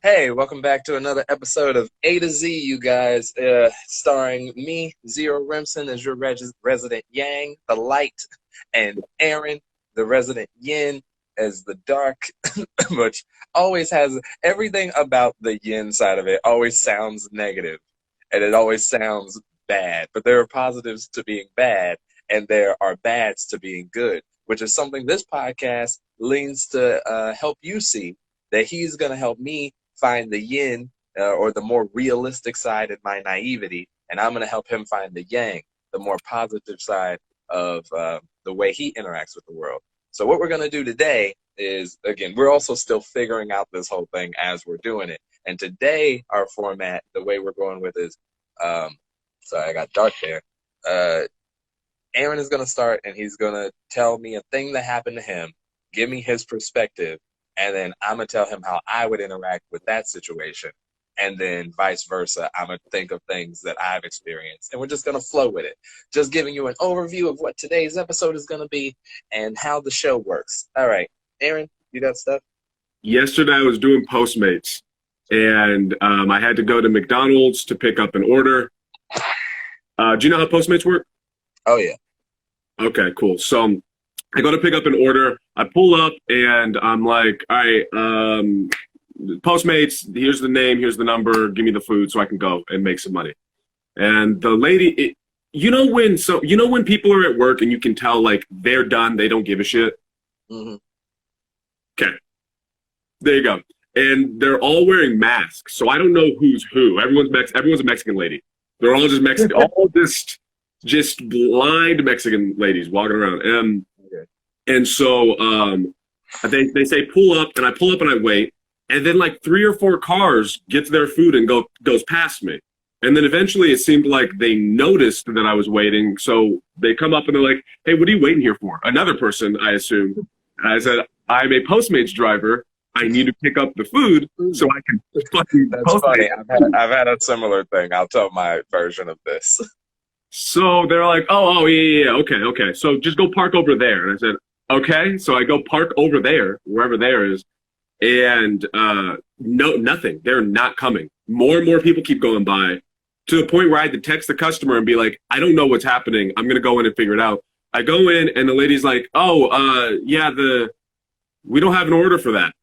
Hey, welcome back to another episode of A to Z, you guys, starring me, Zero Remsen, as your resident Yang, the light, and Aaron, the resident Yin, as the dark, which always has everything about the Yin side of it always sounds negative, and it always sounds bad. But there are positives to being bad, and there are bads to being good, which is something this podcast leans to help you see that he's going to help me find the yin or the more realistic side in my naivety, and I'm going to help him find the yang, the more positive side of the way he interacts with the world. So what we're going to do today is, again, we're also still figuring out this whole thing as we're doing it. And today, our format, the way we're going with is, sorry, I got dark there. Aaron is going to start, and he's going to tell me a thing that happened to him, give me his perspective, and then I'm going to tell him how I would interact with that situation. And then vice versa, I'm going to think of things that I've experienced. And we're just going to flow with it. Just giving you an overview of what today's episode is going to be and how the show works. All right. Aaron, you got stuff? Yesterday I was doing Postmates, and I had to go to McDonald's to pick up an order. Do you know how Postmates work? Oh, yeah. Okay, cool. So I go to pick up an order. I pull up and I'm like, all right, Postmates, here's the name, here's the number, give me the food so I can go and make some money. And the lady, you know when people are at work and you can tell like they're done, they don't give a shit? Mm-hmm. Okay, there you go. And they're all wearing masks, so I don't know who's who. Everyone's a Mexican lady. They're all just Mexican, all just blind Mexican ladies walking around. And so they say pull up, and I pull up and I wait, and then like 3 or 4 cars gets their food and goes past me. And then eventually it seemed like they noticed that I was waiting, so they come up and they're like, hey, what are you waiting here for? Another person, I assume. I said, I'm a Postmates driver. I need to pick up the food so I can fucking That's Postmates. funny. I've had a similar thing. I'll tell my version of this. So they're like, oh, yeah, okay. So just go park over there. And I said, okay. So I go park over there, wherever there is, and nothing. They're not coming. More and more people keep going by to the point where I had to text the customer and be like, I don't know what's happening. I'm going to go in and figure it out. I go in and the lady's like, we don't have an order for that.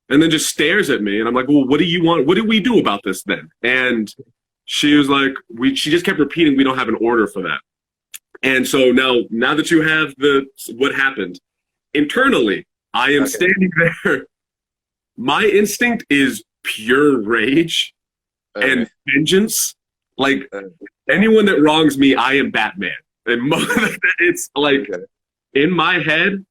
And then just stares at me. And I'm like, well, what do you want? What do we do about this then? And she was like, she just kept repeating, we don't have an order for that. And so now that you have what happened, internally, I am standing there. My instinct is pure rage and vengeance. Like anyone that wrongs me, I am Batman. And it's like in my head,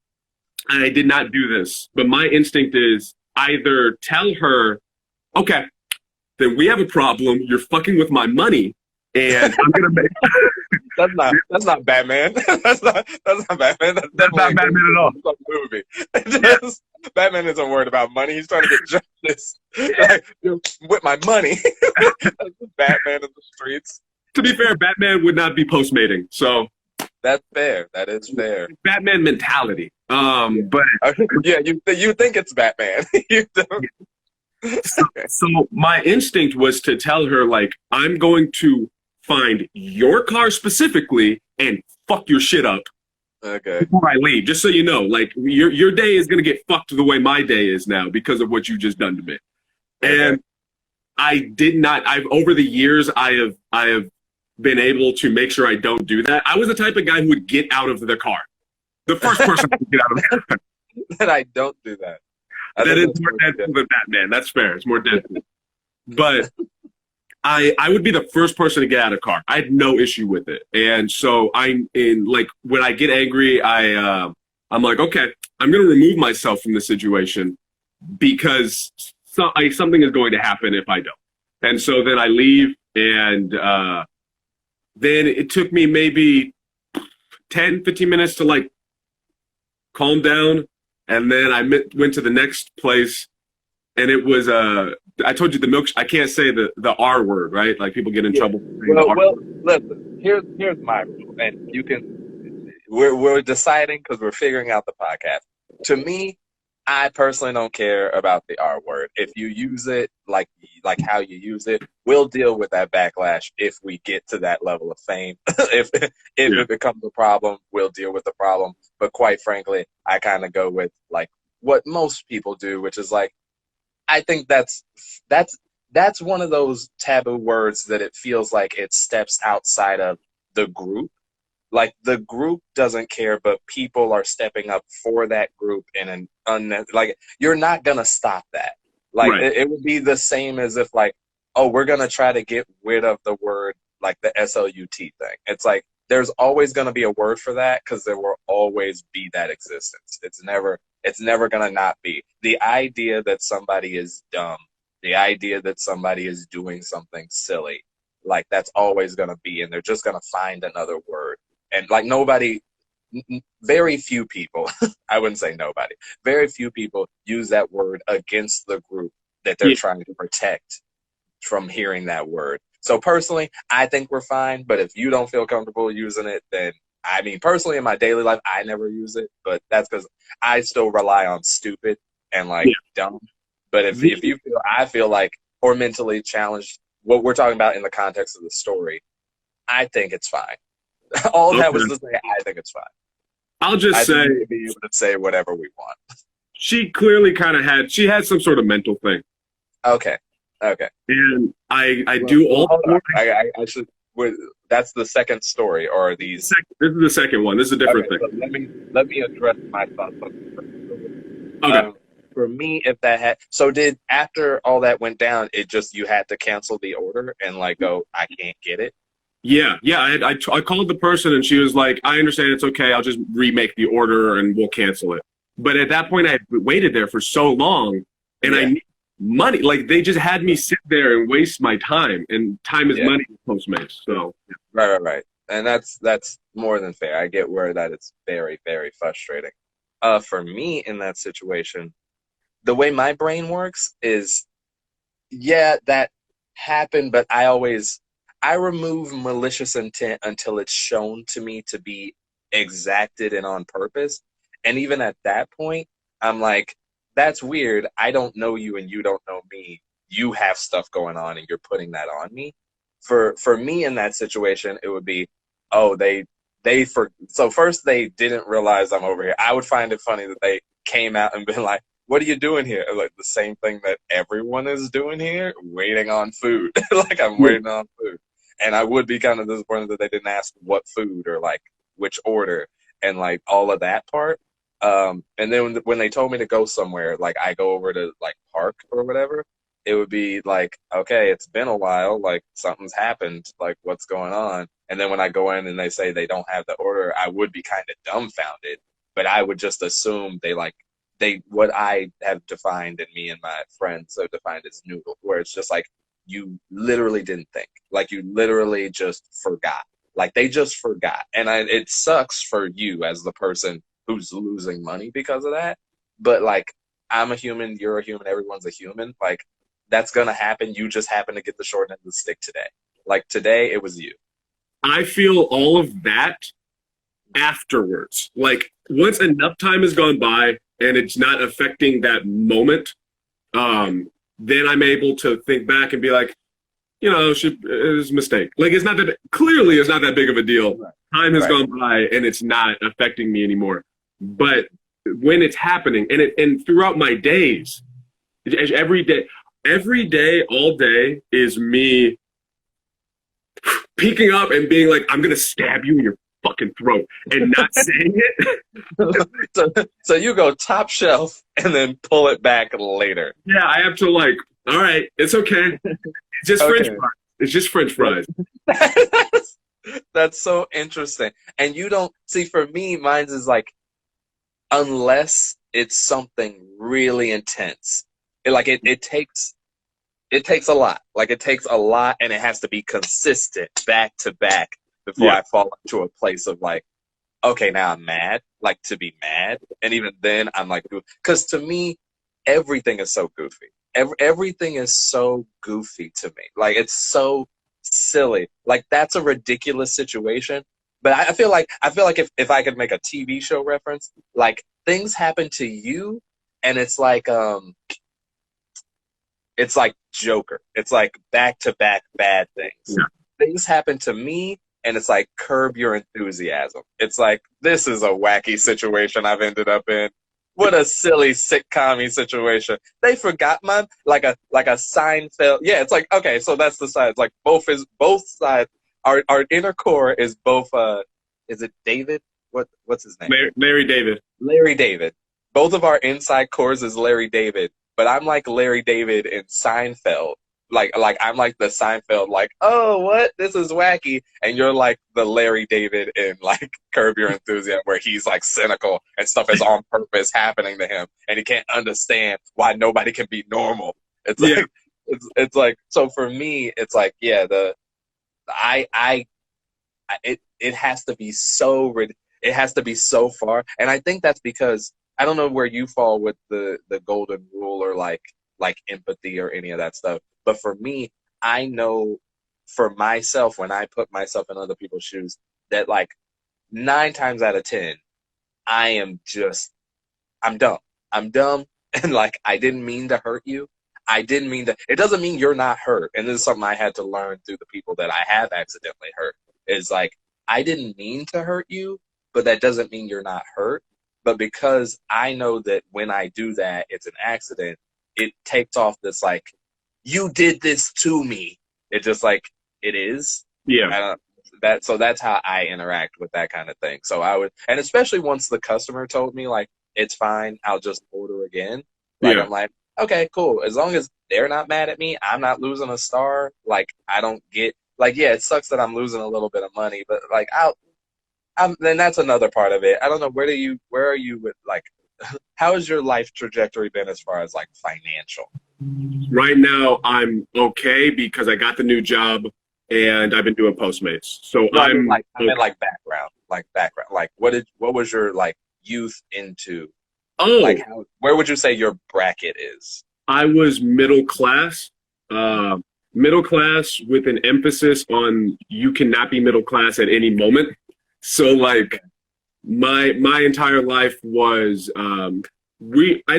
I did not do this, but my instinct is either tell her, okay, then we have a problem. You're fucking with my money, and I'm gonna make. That's not Batman. That's not Batman. That's not Batman at all. It's a movie. Batman isn't worried about money. He's trying to get justice. Like, with my money. That's Batman in the streets. To be fair, Batman would not be postmating, so that's fair. That is fair. Batman mentality. But yeah, you think it's Batman. You don't. So my instinct was to tell her, like, I'm going to find your car specifically and fuck your shit up before I leave. Just so you know, like, your day is going to get fucked the way my day is now because of what you just done to me. And I did not. Over the years, I have been able to make sure I don't do that. I was the type of guy who would get out of the car. The first person to get out of the car. That I don't do that. That is more Deadpool than Batman. That's fair. It's more Deadpool. But I would be the first person to get out of the car. I had no issue with it. And so when I get angry, I'm like, okay, I'm going to remove myself from the situation because something is going to happen if I don't. And so then I leave, and then it took me maybe 10, 15 minutes to like calm down. And then I went to the next place, and it was I told you the milk. I can't say the R word, right? Like people get in trouble. Well, listen. Here's my rule, and you can. We're deciding because we're figuring out the podcast. To me, I personally don't care about the R word. If you use it like how you use it, we'll deal with that backlash if we get to that level of fame. If Yeah. it becomes a problem, we'll deal with the problem. But quite frankly, I kind of go with like what most people do, which is like I think that's that's one of those taboo words that it feels like it steps outside of the group. Like the group doesn't care, but people are stepping up for that group in an like you're not gonna stop that. Like Right. it would be the same as if like, oh, we're gonna try to get rid of the word like the SLUT thing. It's like there's always gonna be a word for that because there will always be that existence. It's never gonna not be. The idea that somebody is dumb, the idea that somebody is doing something silly, like that's always gonna be, and they're just gonna find another word and like nobody, very few people, I wouldn't say nobody, very few people use that word against the group that they're Yeah. trying to protect from hearing that word. So personally, I think we're fine, but if you don't feel comfortable using it, then I mean, personally, in my daily life, I never use it, but that's because I still rely on stupid and like Yeah. dumb. But if The, you feel, I feel like, or mentally challenged, what we're talking about in the context of the story, I think it's fine. All that was okay. to say, I think it's fine. I'll I just think say we should be able to say whatever we want. she clearly kind of she had some sort of mental thing. Okay. Okay. And I Well, do well all hold on. four. I should. That's the second story, or these. This is the second one. This is a different Okay, thing. so let me address my thoughts on the first story. Okay. For me, if that had so did after all that went down, it just you had to cancel the order and like go, I can't get it. Yeah, yeah. I called the person and she was like, "I understand. It's okay. I'll just remake the order and we'll cancel it." But at that point, I had waited there for so long, and I Yeah, need money. Like they just had me sit there and waste my time, and time is yeah, money with Postmates. So right, and that's more than fair. I get where that it's very very frustrating. For me in that situation, the way my brain works is yeah, that happened, but I remove malicious intent until it's shown to me to be exacted and on purpose. And even at that point, I'm like, that's weird. I don't know you and you don't know me. You have stuff going on and you're putting that on me. For me in that situation, it would be, oh, so first they didn't realize I'm over here. I would find it funny that they came out and been like, what are you doing here? Like the same thing that everyone is doing here, waiting on food. Like I'm yeah, waiting on food. And I would be kind of disappointed that they didn't ask what food or like which order and like all of that part. And then when they told me to go somewhere, like I go over to like park or whatever, it would be like, okay, it's been a while, like something's happened, like what's going on? And then when I go in and they say they don't have the order, I would be kind of dumbfounded, but I would just assume they what I have defined and me and my friends have defined as noodle, where it's just like you literally didn't think, like you literally just forgot, like they just forgot, and it sucks for you as the person who's losing money because of that. But like I'm a human, you're a human, everyone's a human. Like that's gonna happen. You just happen to get the short end of the stick today. Like today, it was you. I feel all of that afterwards. Like once enough time has gone by and it's not affecting that moment, then I'm able to think back and be like, it was a mistake. Like it's not that clearly it's not that big of a deal. Right. Time has Right. gone by and it's not affecting me anymore. But when it's happening and throughout my days, every day, all day is me peeking up and being like, I'm gonna stab you in your fucking throat and not saying it. So you go top shelf and then pull it back later. Yeah, I have to like, all right, it's okay. It's just French Okay. fries. It's just French fries. That's so interesting. And you don't see, for me, mine's is like unless it's something really intense. It takes a lot. Like it takes a lot and it has to be consistent back to back before Yeah. I fall into a place of like, okay, now I'm mad, like to be mad. And even then I'm like, because to me, everything is so goofy. Everything is so goofy to me. Like it's so silly. Like that's a ridiculous situation. But I feel like if I could make a TV show reference, like things happen to you and it's like Joker. It's like back to back bad things. Yeah. Things happen to me, and it's like Curb Your Enthusiasm. It's like, this is a wacky situation I've ended up in. What a silly sitcom situation. They forgot my like a Seinfeld. Yeah, it's like, okay, so that's the side. It's like both sides. Our inner core is both. Is it David? What's his name? Larry David. Larry David. Both of our inside cores is Larry David, but I'm like Larry David in Seinfeld. Like I'm like the Seinfeld, like, oh, what? This is wacky. And you're like the Larry David in like Curb Your Enthusiasm, where he's like cynical and stuff is on purpose happening to him, and he can't understand why nobody can be normal. It's like it's like, so for me, it's like, yeah, I it has to be it has to be so far, and I think that's because I don't know where you fall with the golden rule or like empathy or any of that stuff, but for me, I know for myself, when I put myself in other people's shoes, that like 9 times out of 10, I am just I'm dumb. I'm dumb, and like I didn't mean to hurt you. I didn't mean to. It doesn't mean you're not hurt, and this is something I had to learn through the people that I have accidentally hurt. Is like, I didn't mean to hurt you, but that doesn't mean you're not hurt. But because I know that when I do that, it's an accident, it takes off this like, you did this to me. It's just like, it is. Yeah. I don't, so that's how I interact with that kind of thing. So I would, and especially once the customer told me like, it's fine, I'll just order again. Like, I'm like, okay, cool. As long as they're not mad at me, I'm not losing a star. Like, I don't get, like, yeah, it sucks that I'm losing a little bit of money, but like, then that's another part of it. I don't know, where are you with like, how has your life trajectory been as far as like financial? Right now, I'm okay because I got the new job and I've been doing Postmates. So No, I'm like, I mean, like background, like what was your like youth into? Oh, like where would you say your bracket is? I was middle class with an emphasis on you cannot be middle class at any moment. So like my entire life was I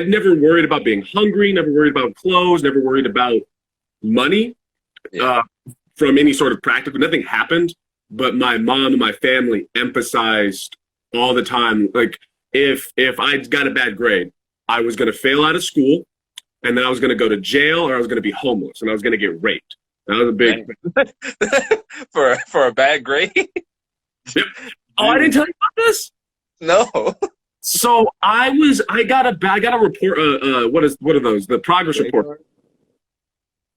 never worried about being hungry, never worried about clothes, never worried about money from any sort of practical. Nothing happened, but my mom and my family emphasized all the time, like if I got a bad grade, I was going to fail out of school, and then I was going to go to jail, or I was going to be homeless, and I was going to get raped. That was a big for a bad grade. Yep. Oh, I didn't tell you about this. No. So I got a report. What are those? The progress report.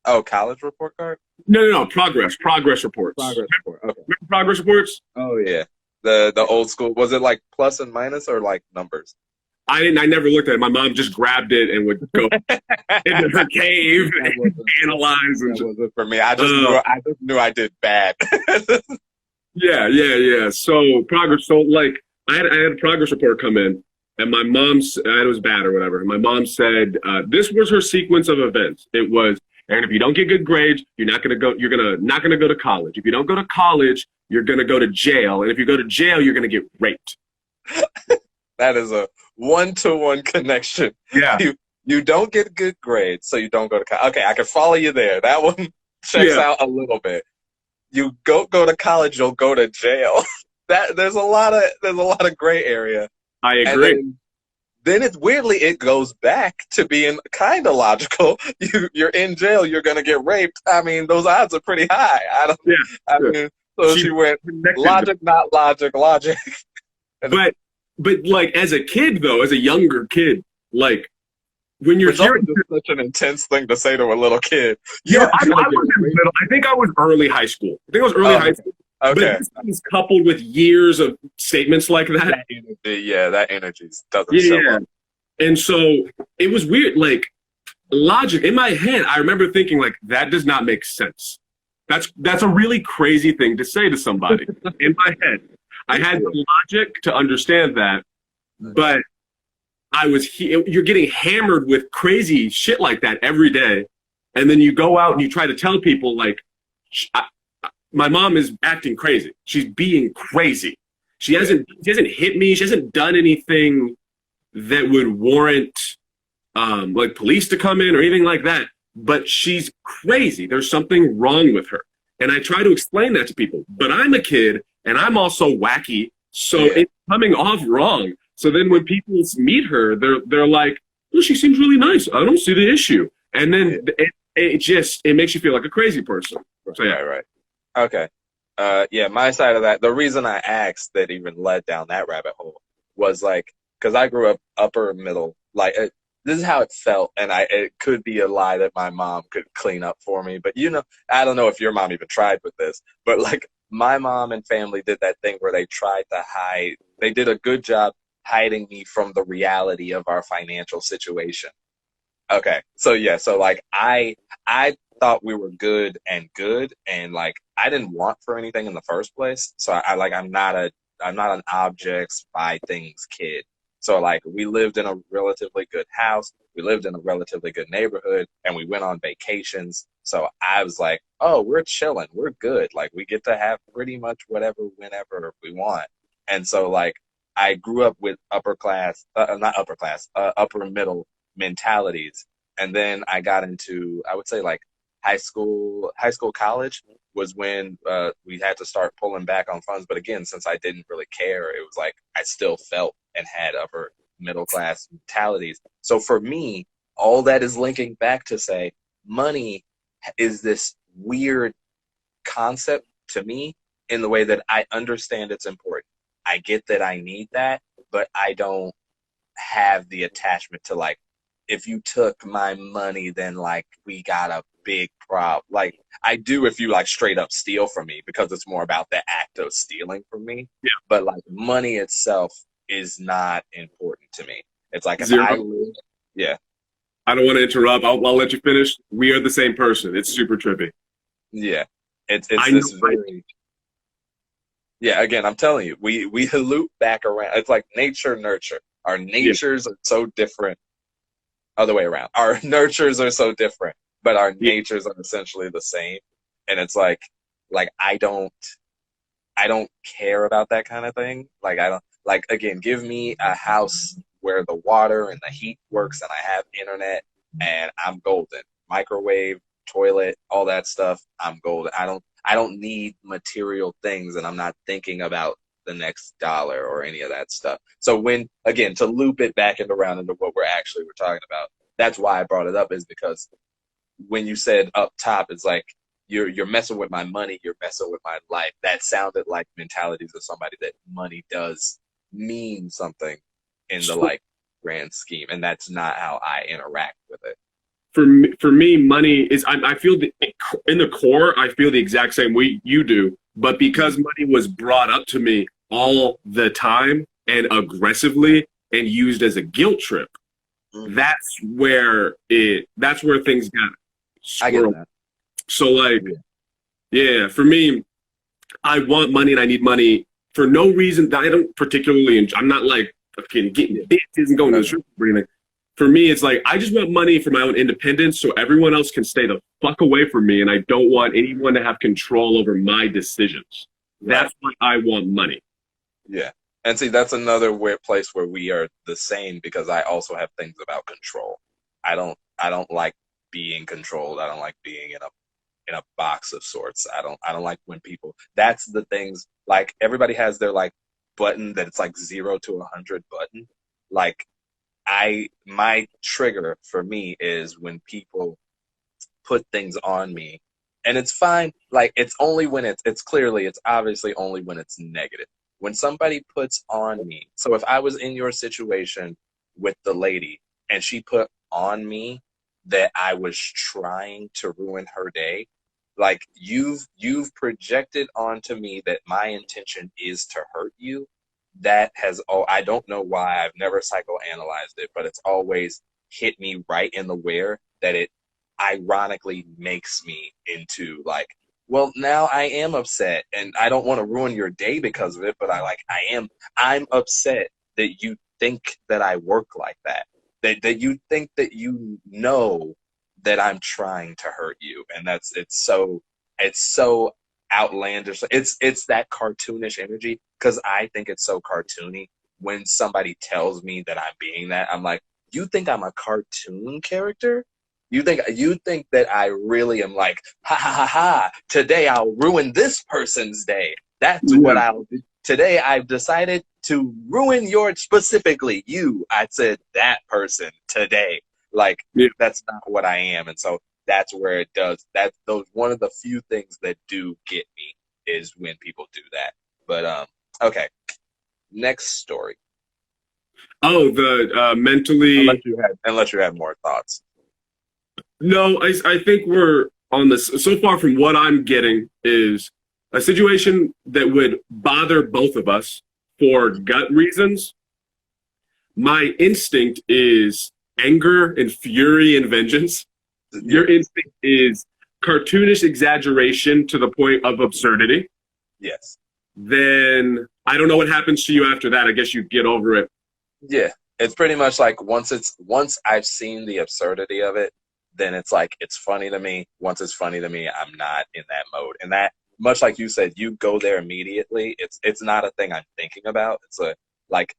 Oh, college report card? No. Progress reports. Progress report. Okay. Remember progress reports? Oh yeah. The old school. Was it like plus and minus or like numbers? I never looked at it. My mom just grabbed it and would go into her cave and analyze. And that wasn't for me. I just knew I did bad. Yeah. So progress. So like I had a progress report come in, and my mom said it was bad or whatever. My mom said this was her sequence of events. It was, and if you don't get good grades, you're not gonna go to college. If you don't go to college, you're gonna go to jail. And if you go to jail, you're gonna get raped. That is a 1-to-1 connection. Yeah. You don't get good grades, so you don't go to college. Okay, I can follow you there. That one checks out a little bit. You go to college, you'll go to jail. There's a lot of gray area. I agree. And then it goes back to being kind of logical. You're in jail, you're gonna get raped. I mean, those odds are pretty high. Mean, so she went logic, not logic. But like as a kid though, as a younger kid, like when you're hearing such an intense thing to say to a little kid. I was in middle. I think I was early high school. High school. Okay. But this is coupled with years of statements like that. That energy doesn't show up. And so it was weird. Like logic in my head, I remember thinking like that does not make sense. That's a really crazy thing to say to somebody. In my head, I had the logic to understand that, but you're getting hammered with crazy shit like that every day, and then you go out and you try to tell people like, my mom is acting crazy. She's being crazy. She hasn't hit me. She hasn't done anything that would warrant like police to come in or anything like that. But she's crazy. There's something wrong with her. And I try to explain that to people. But I'm a kid and I'm also wacky. So Yeah. it's coming off wrong. So then when people meet her, they're like, well, she seems really nice. I don't see the issue. And Yeah. then it makes you feel like a crazy person. So yeah. Right, right. Okay. Yeah, my side of that, the reason I asked that even led down that rabbit hole was like, because I grew up upper middle, like this is how it felt, and it could be a lie that my mom could clean up for me, but I don't know if your mom even tried with this, but like my mom and family did that thing where they tried to hide, they did a good job hiding me from the reality of our financial situation. Okay. So yeah, so like I thought we were good and like I didn't want for anything in the first place. So I like I'm not an objects buy things kid. So like we lived in a relatively good house, we lived in a relatively good neighborhood, and we went on vacations. So I was like, "Oh, we're chilling. We're good. Like we get to have pretty much whatever whenever we want." And so like I grew up with upper class, not upper class, upper middle mentalities. And then I got into, I would say like college was when we had to start pulling back on funds. But again, since I didn't really care, it was like I still felt and had upper middle class mentalities. So for me, all that is linking back to say money is this weird concept to me in the way that I understand it's important. I get that I need that, but I don't have the attachment to like if you took my money then like we got a big problem. Like I do if you like straight up steal from me because it's more about the act of stealing from me. Yeah. But like money itself is not important to me. It's like if I Zero. live, yeah, I don't want to interrupt. I'll let you finish. We are the same person. It's super trippy. yeah. It's I know. this very yeah, again, I'm telling you, we loop back around. It's like nature nurture. Our Yeah. natures are so different other way around. Our nurtures are so different, but our Yeah. natures are essentially the same. And it's like I don't care about that kind of thing. Like I don't like again, give me a house where the water and the heat works and I have internet and I'm golden. Microwave, toilet, all that stuff, I'm golden. I don't need material things and I'm not thinking about the next dollar or any of that stuff. So when again to loop it back and around into what we're talking about, that's why I brought it up is because when you said up top, it's like you're messing with my money, you're messing with my life. That sounded like mentalities of somebody that money does mean something in the So like grand scheme, and that's not how I interact with it. for me, money is. I feel in the core, I feel the exact same way you do. But because Mm-hmm. money was brought up to me all the time and aggressively and used as a guilt trip, Mm-hmm. that's where things got I get squirreled. that. So like, Yeah. yeah, for me, I want money and I need money for no reason that I don't particularly enjoy. I'm not like fucking getting Yeah. bitches and going to the Okay. strip or anything. For me, it's like I just want money for my own independence so everyone else can stay the fuck away from me and I don't want anyone to have control over my decisions. Right. That's why I want money. Yeah. And see, that's another weird place where we are the same because I also have things about control. I don't like being controlled. I don't like being in a box of sorts. I don't like when people that's the things like everybody has their like button that it's like 0 to 100 button. Like my trigger for me is when people put things on me. And it's fine. Like it's only when it's clearly it's obviously only when it's negative. When somebody puts on me. So if I was in your situation with the lady and she put on me that I was trying to ruin her day, like you've projected onto me that my intention is to hurt you. That has all I don't know why I've never psychoanalyzed it, but it's always hit me right in the where that it ironically makes me into like, well, now I am upset and I don't want to ruin your day because of it, but I'm upset that you think that I work like that. That you think that you know that I'm trying to hurt you. And it's so outlandish. It's that cartoonish energy because I think it's so cartoony when somebody tells me that I'm being that. I'm like, you think I'm a cartoon character? You think that I really am like, ha ha ha ha, today I'll ruin this person's day. That's what Yeah. I'll do. Today I've decided to ruin your, specifically you. I said that person today. Like, Yeah. that's not what I am. And so that's where it does. That's those one of the few things that do get me is when people do that. But okay. Next story. Oh, the Unless mentally. you have more thoughts. No, I think we're on this. So far from what I'm getting is a situation that would bother both of us for gut reasons. My instinct is anger and fury and vengeance. Yeah. Your instinct is cartoonish exaggeration to the point of absurdity. Yes. Then I don't know what happens to you after that. I guess you get over it. Yeah. It's pretty much like once I've seen the absurdity of it, then it's like it's funny to me. Once it's funny to me, I'm not in that mode. And that, much like you said, you go there immediately. It's not a thing I'm thinking about. It's a like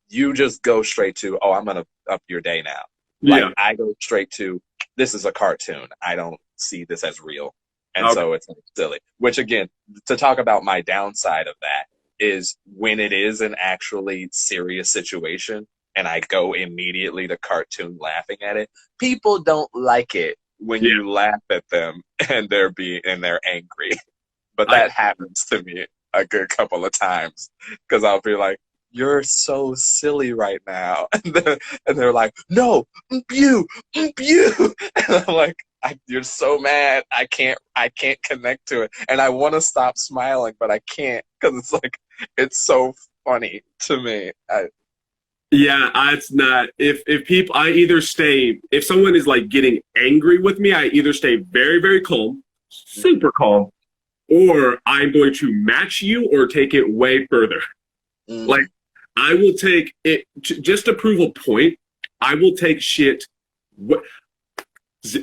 you just go straight to, oh, I'm gonna up your day now. Like Yeah. I go straight to, this is a cartoon. I don't see this as real. And Okay. so it's like silly. Which again, to talk about my downside of that is when it is an actually serious situation and I go immediately to cartoon laughing at it, people don't like it when Yeah. you laugh at them and they're angry. But I that happens to me a good couple of times because I'll be like, "You're so silly right now," and they're like, "No, you, you," and I'm like, "You're so mad. I can't connect to it, and I want to stop smiling, but I can't because it's like it's so funny to me." Yeah, it's not. If people, I either stay. If someone is like getting angry with me, I either stay very very calm, super calm, or I'm going to match you or take it way further. Like Mm. I will take it just to prove a point. I will take shit. Oh,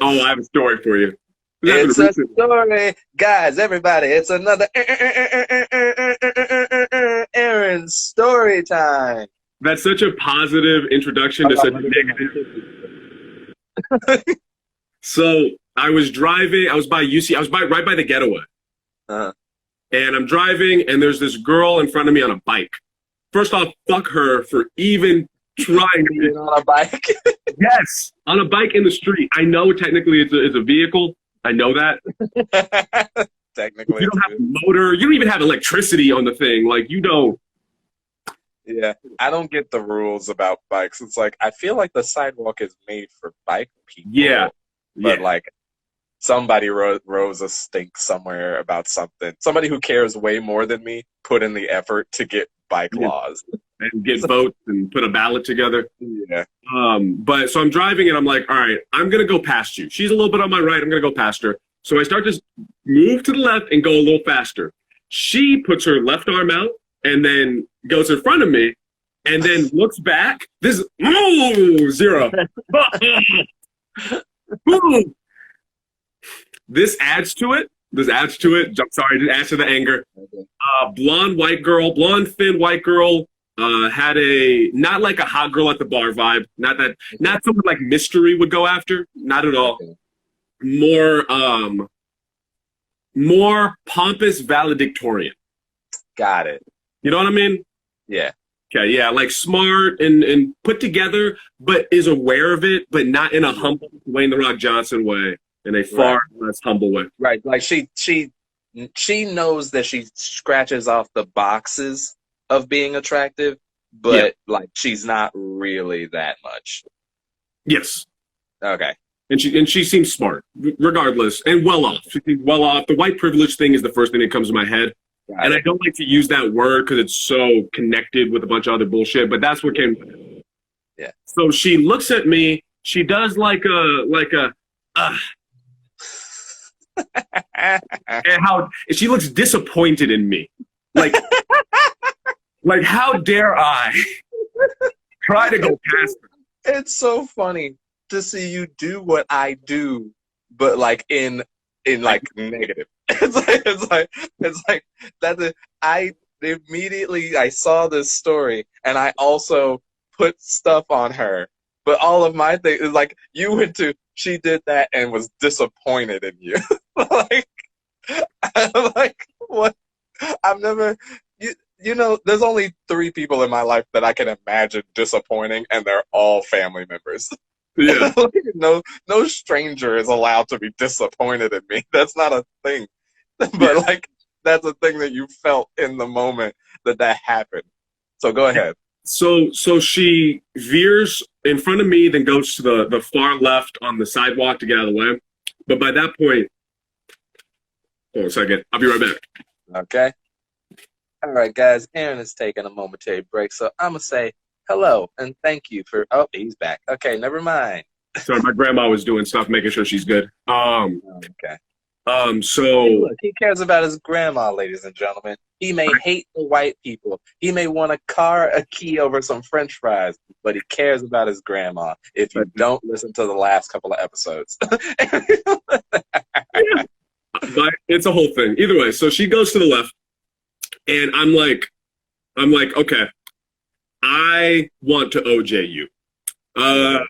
I have a story for you. This happened It's a recently. story, guys. Everybody, it's another Aaron story time. That's such a positive introduction to Hold on, such let a me get my negative. So I was driving. I was by UC. I was right by the getaway, uh, and I'm driving, and there's this girl in front of me on a bike. First off, fuck her for even trying to. being on a bike. Yes, on a bike in the street. I know technically it's a vehicle. I know that. Technically, You it's don't have good. a motor. You don't even have electricity on the thing. Like you don't. Yeah, I don't get the rules about bikes. It's like I feel like the sidewalk is made for bike Yeah, people, but yeah, like somebody rose a stink somewhere about something. Somebody who cares way more than me put in the effort to get bike yeah. laws. And get votes and put a ballot together. Yeah. But so I'm driving and I'm like, all right, I'm gonna go past you. She's a little bit on my right. I'm gonna go past her. So I start to move to the left and go a little faster. She puts her left arm out and then goes in front of me and then looks back. This zero. Boom. This adds to it. This adds to it. I'm sorry, it adds to the anger. Okay. Blonde, thin white girl. Had a not like a hot girl at the bar vibe. Not something like Mystery would go after. Not at all. Okay. More pompous valedictorian. Got it. You know what I mean? Yeah. Okay, yeah, like smart and put together, but is aware of it, but not in a humble Wayne the Rock Johnson way, in a far less humble way. Right. Like she knows that she scratches off the boxes of being attractive, Yeah. but like she's not really that much. Yes. Okay. And she seems smart, regardless, and well off. She seems well off. The white privilege thing is the first thing that comes to my head. Got And it. I don't like to use that word because it's so connected with a bunch of other bullshit, but that's what came. Yeah. So she looks at me. She does like a, and she looks disappointed in me. Like, like how dare I try to go past her? It's so funny to see you do what I do, but like in like negative. It's like that's it. I immediately I saw this story and I also put stuff on her But all of my thing is like you went to. She did that and was disappointed in you. Like, I'm like, what? I've never. You know, there's only three people in my life that I can imagine disappointing, and they're all family members. Yeah. Like, no stranger is allowed to be disappointed in me. That's not a thing. But like, that's a thing that you felt in the moment that happened. So go ahead. So she veers in front of me, then goes to the far left on the sidewalk to get out of the way. But by that point, hold on a second. I'll be right back. Okay. All right, guys. Aaron is taking a momentary break, so I'm gonna say hello and thank you for. Oh, he's back. Okay, never mind. Sorry, my grandma was doing stuff, making sure she's good. Okay. So Hey, look, he cares about his grandma, ladies and gentlemen. He may hate the white people. He may want a key over some French fries, but he cares about his grandma. If you don't listen to the last couple of episodes, yeah, but it's a whole thing. Either way, so she goes to the left, and I'm like, okay, I want to OJ you. So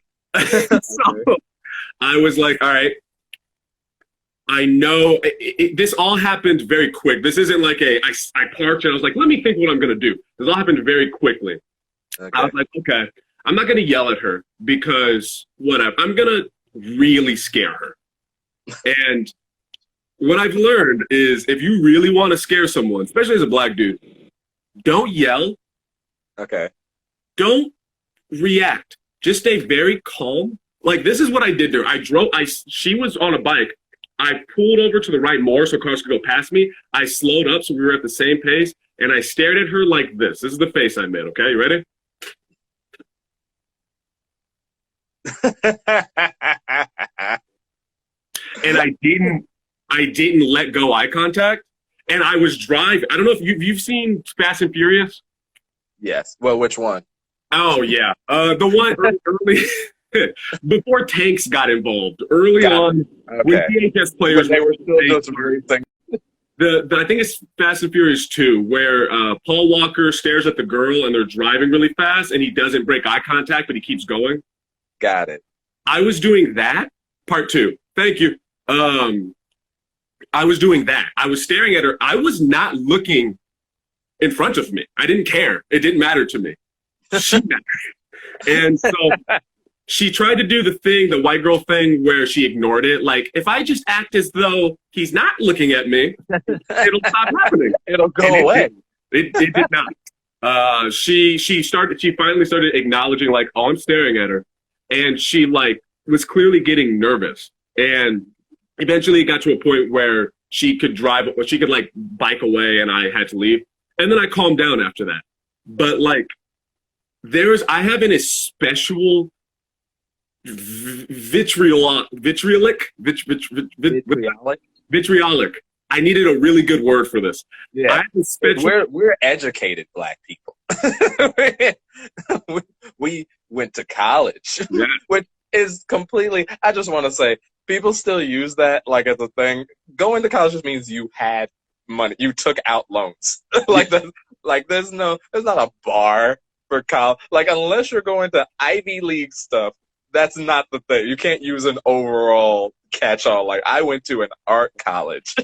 I was like, all right. I know this all happened very quick. This isn't like I parked and I was like, let me think what I'm going to do. This all happened very quickly. Okay. I was like, okay, I'm not going to yell at her because whatever. I'm going to really scare her. And what I've learned is if you really want to scare someone, especially as a black dude, don't yell. Okay. Don't react. Just stay very calm. Like this is what I did there. She was on a bike. I pulled over to the right more so cars could go past me. I slowed up so we were at the same pace, and I stared at her like this. This is the face I made, okay? You ready? And I didn't let go eye contact, and I was driving. I don't know if you've seen Fast and Furious? Yes. Well, which one? Oh, yeah. The one early before tanks got involved, early on, when VHS players they were still doing some great things. I think it's Fast and Furious 2, where Paul Walker stares at the girl and they're driving really fast and he doesn't break eye contact, but he keeps going. Got it. I was doing that. Part 2. Thank you. I was doing that. I was staring at her. I was not looking in front of me. I didn't care. It didn't matter to me. She mattered. And so she tried to do the white girl thing where she ignored it. Like, if I just act as though he's not looking at me, it'll stop happening. It'll go away. It did not. She finally started acknowledging, like, oh, I'm staring at her. And she, like, was clearly getting nervous. And eventually it got to a point where she could like, bike away and I had to leave. And then I calmed down after that. But, like, I have an especial vitriolic. I needed a really good word for this. Yeah, we're educated black people. we went to college, which is completely. I just want to say, people still use that like as a thing. Going to college just means you had money. You took out loans. There's not a bar for college. Like, unless you're going to Ivy League stuff, that's not the thing. You can't use an overall catch-all. Like, I went to an art college,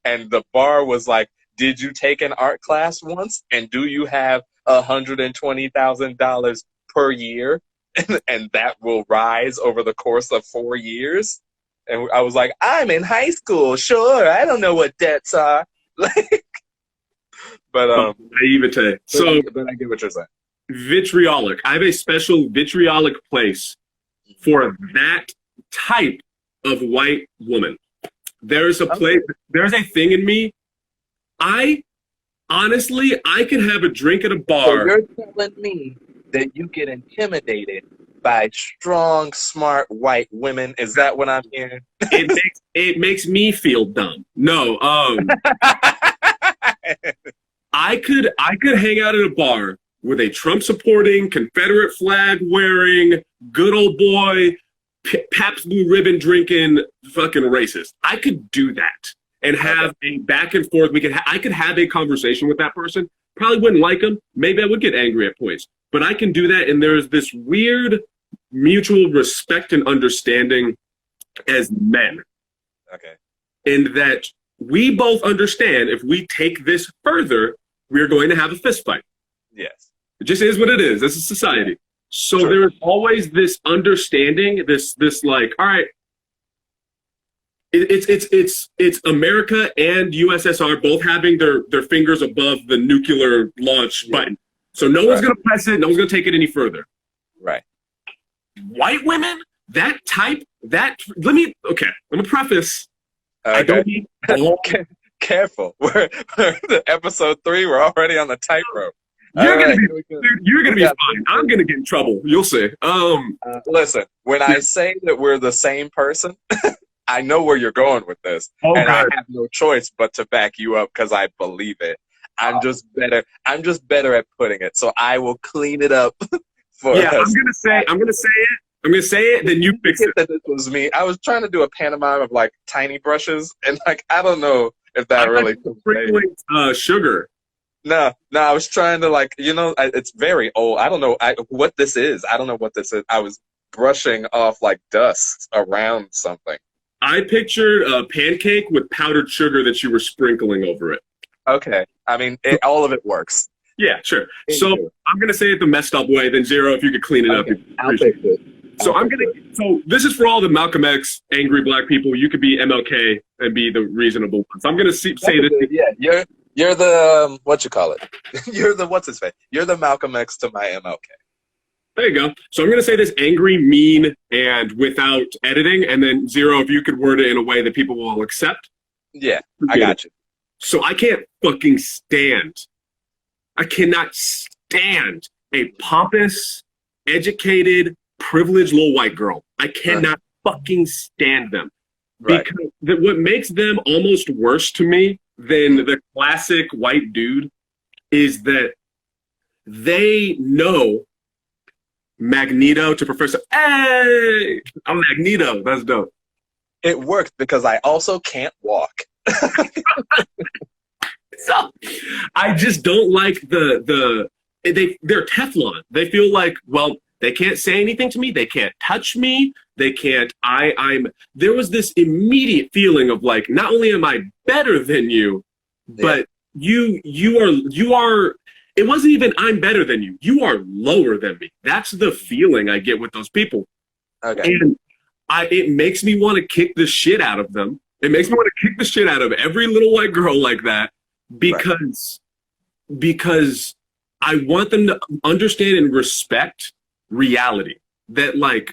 and the bar was like, did you take an art class once? And do you have $120,000 per year? And that will rise over the course of 4 years? And I was like, I'm in high school. Sure, I don't know what debts are. But naivete. But I get what you're saying. Vitriolic. I have a special vitriolic place for that type of white woman. There's a place. There's a thing in me. I can have a drink at a bar. So you're telling me that you get intimidated by strong, smart white women? Is that what I'm hearing? It makes me feel dumb. No. I could hang out at a bar with a Trump-supporting, Confederate flag-wearing, good old boy, Pabst Blue Ribbon drinking fucking racist. I could do that and have a back and forth. I could have a conversation with that person. Probably wouldn't like him. Maybe I would get angry at points. but I can do that. And there's this weird mutual respect and understanding as men, Okay. in that we both understand if we take this further, we're going to have a fist fight. Yes. It just is what it is. This is society. So True. there's always this understanding, this like, all right, it's America and USSR both having their fingers above the nuclear launch button. So no one's gonna press it, no one's gonna take it any further. Right. White women, that type, let me preface. Okay. I don't need all, Careful. We're the episode 3. We're already on the tightrope. you're gonna Right. be dude, you're gonna be fine. I'm gonna get in trouble. You'll see. Listen, when I say that we're the same person, I know where you're going with this, Oh, and I God. have no choice but to back you up because I believe it. I'm just better. I'm just better at putting it, so I will clean it up for Yeah, us. I'm gonna say it, then you fix it. That this was me. I was trying to do a pantomime of like tiny brushes, and like I don't know if that really. Sprinkling sugar. No, I was trying to like it's very old. I don't know what this is. I don't know what this is. I was brushing off like dust around something. I pictured a pancake with powdered sugar that you were sprinkling over it. Okay, I mean all of it works. Yeah, sure. So I'm gonna say it the messed up way. Then Zero, if you could clean it up. I'll fix it. So this is for all the Malcolm X angry black people. You could be MLK and be the reasonable one. So I'm gonna say this. Yeah, you're the what you call it? You're the what's his face? You're the Malcolm X to my MLK. There you go. So I'm gonna say this angry, mean, and without editing, and then Zero, if you could word it in a way that people will accept. Yeah, I got you. So I can't fucking stand. I cannot stand a pompous, educated, privileged little white girl. I cannot fucking stand them. Right. Because what makes them almost worse to me than the classic white dude is that they know Magneto to Professor. Hey, I'm Magneto. That's dope. It worked because I also can't walk. So I just don't like they're Teflon. They feel like, well, they can't say anything to me. They can't touch me. They can't. There was this immediate feeling of like, not only am I better than you, but you are. It wasn't even I'm better than you. You are lower than me. That's the feeling I get with those people. Okay. And it makes me want to kick the shit out of them. It makes me want to kick the shit out of every little white girl like that because I want them to understand and respect reality. That like